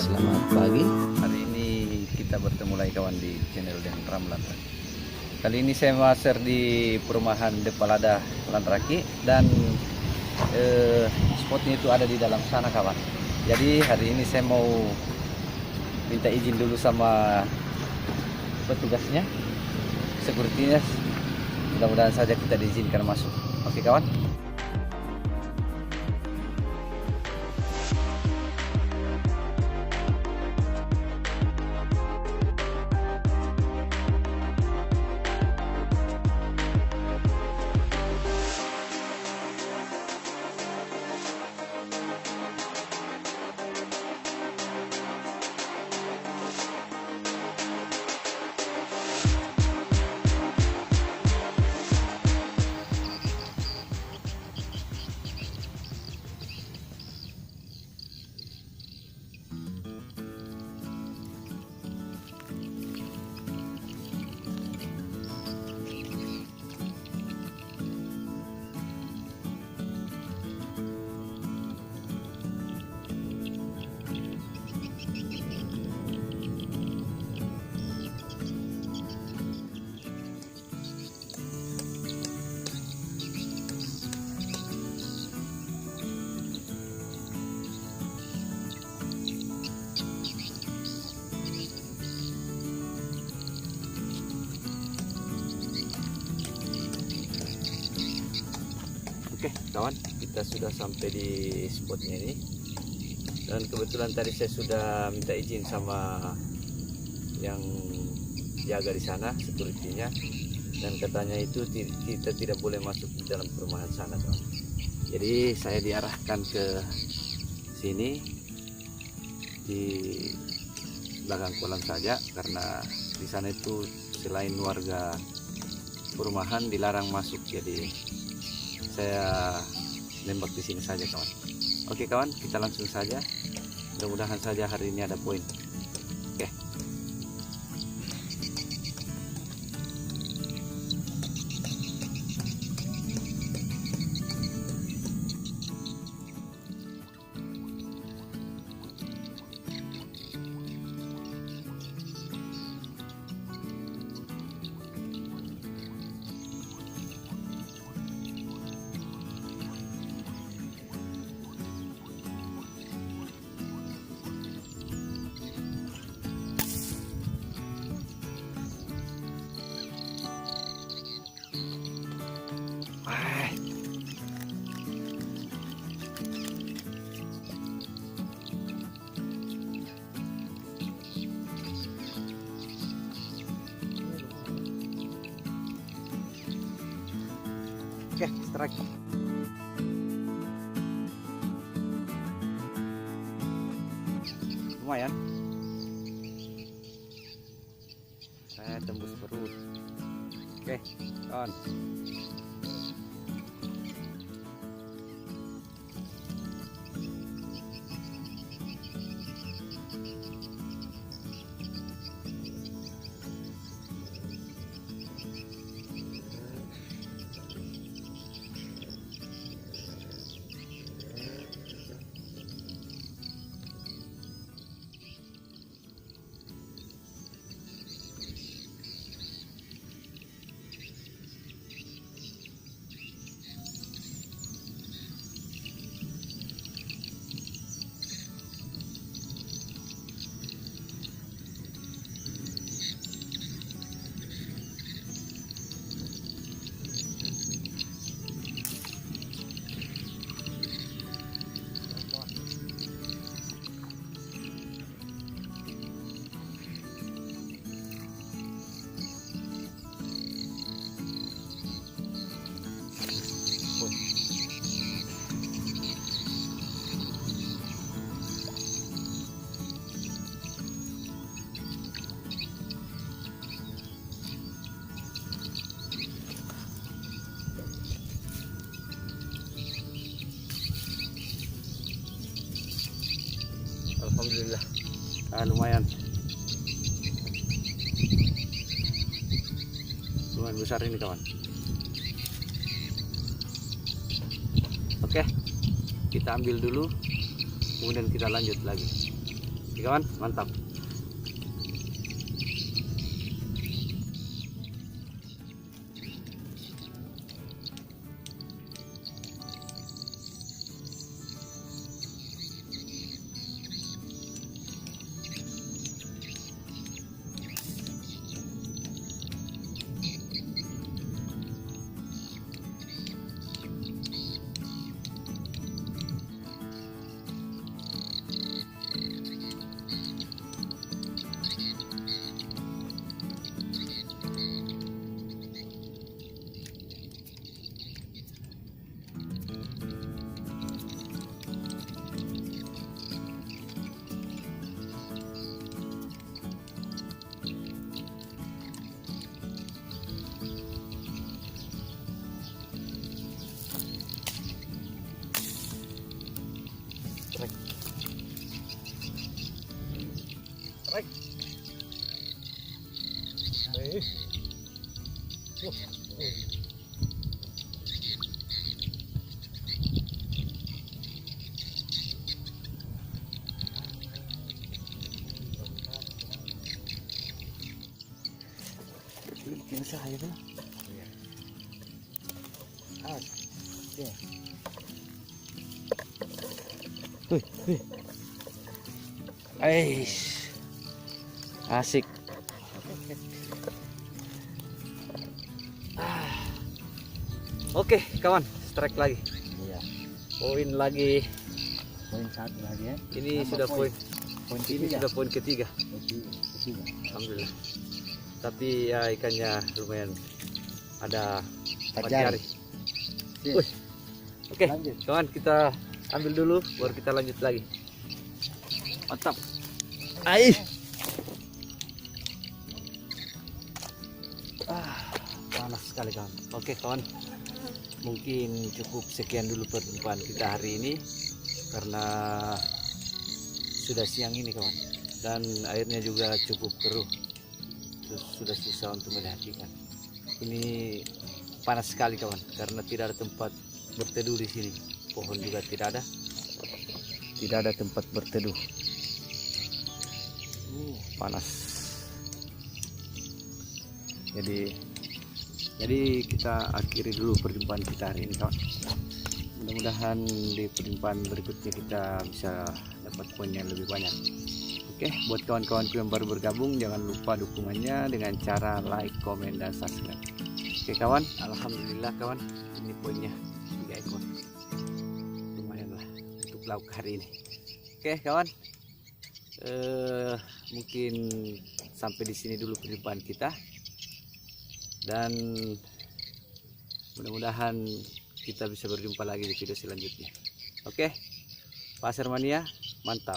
selamat pagi. Hari ini kita bertemu lagi kawan di channel Den Ramlan. Kali ini saya maser di perumahan Depalada Lanraki dan spotnya itu ada di dalam sana kawan. Jadi hari ini saya mau minta izin dulu sama petugasnya, securitynya. Mudah-mudahan saja kita diizinkan masuk. Oke kawan. Oke kawan, kita sudah sampai di spotnya ini. Dan kebetulan tadi saya sudah minta izin sama yang jaga di sana, security-nya. Dan katanya itu kita tidak boleh masuk di dalam perumahan sana kawan. Jadi saya diarahkan ke sini di belakang kolam saja, karena di sana itu selain warga perumahan dilarang masuk. Jadi saya nembak di sini saja kawan. Oke kawan, kita langsung saja. Mudah-mudahan saja hari ini ada poin. Oke. Oke, strike. Lumayan. Saya tembus perut. Oke, on. Alhamdulillah, lumayan besar ini kawan. Oke, kita ambil dulu, kemudian kita lanjut lagi. Oke kawan, mantap. Baik. Bisa aja tuh. Oke. Wih. Asik. Oke, kawan, strike lagi. Iya. Poin lagi. Poin satu lagi ya. Ini Tambah sudah poin. Ini ketiga. sudah poin ketiga. Ketiga. Alhamdulillah. Tapi ya ikannya lumayan ada 4 jari. jari. Wih. Oke, Lanjut. kawan, kita ambil dulu baru kita lanjut lagi. Mantap. Panas sekali kawan. Oke kawan, mungkin cukup sekian dulu perjumpaan kita hari ini karena sudah siang ini kawan, dan airnya juga cukup keruh. Terus sudah susah untuk melihat ikan. Ini panas sekali kawan karena tidak ada tempat berteduh di sini. Pohon juga tidak ada tempat berteduh. Panas. Jadi kita akhiri dulu perjumpaan kita hari ini kawan. Mudah-mudahan di perjumpaan berikutnya kita bisa dapat poin yang lebih banyak. Oke, buat kawan-kawanku yang baru bergabung, jangan lupa dukungannya dengan cara like, komen, dan subscribe. Oke kawan, alhamdulillah kawan, ini poinnya 3 ekor. Lumayan lah untuk lauk hari ini. Oke kawan, mungkin sampai di sini dulu perjumpaan kita. Dan mudah-mudahan kita bisa berjumpa lagi di video selanjutnya. Oke, Pasar Mania, mantap.